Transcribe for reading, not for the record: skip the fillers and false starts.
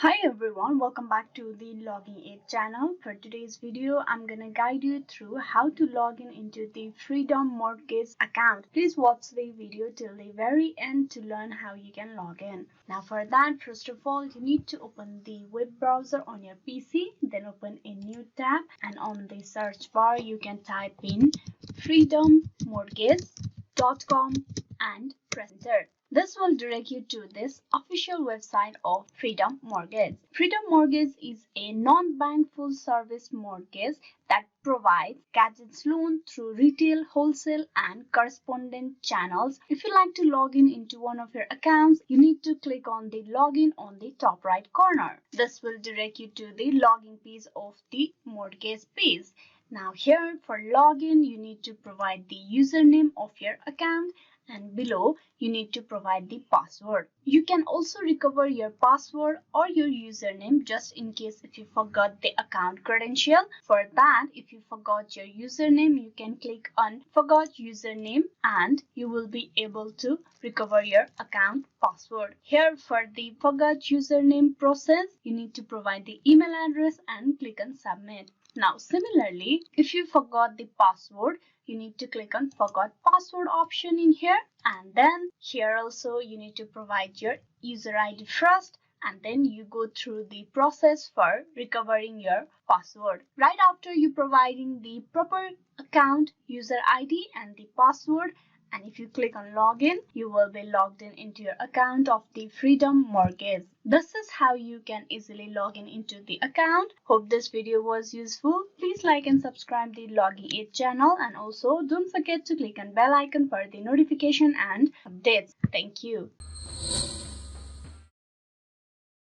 Hi everyone, welcome back to the Logging Aid channel. For today's video, I'm gonna guide you through how to log in into the Freedom Mortgage account. Please watch the video till the very end to learn how you can log in. Now for that, first of all, you need to open the web browser on your PC, then open a new tab, and on the search bar you can type in freedommortgage.com and press enter. This will direct you to this official website of Freedom Mortgage. Freedom Mortgage is a non-bank full-service mortgage that provides gadgets loan through retail, wholesale, and correspondent channels. If you like to log in into one of your accounts, you need to click on the login on the top right corner. This will direct you to the login page of the mortgage page. Now here for login, you need to provide the username of your account, and below you need to provide the password. You can also recover your password or your username just in case if you forgot the account credential. For that, if you forgot your username, you can click on forgot username and you will be able to recover your account password. Here for the forgot username process, you need to provide the email address and click on submit. Now similarly, if you forgot the password, you need to click on forgot password option in here, and then here also you need to provide your user ID first, and then you go through the process for recovering your password. Right after you providing the proper account user ID and the password, and if you click on login, you will be logged in into your account of the Freedom Mortgage. This is how you can easily log in into the account. Hope this video was useful. Please like and subscribe the Logging Aid channel, and also don't forget to click on bell icon for the notification and updates. Thank you.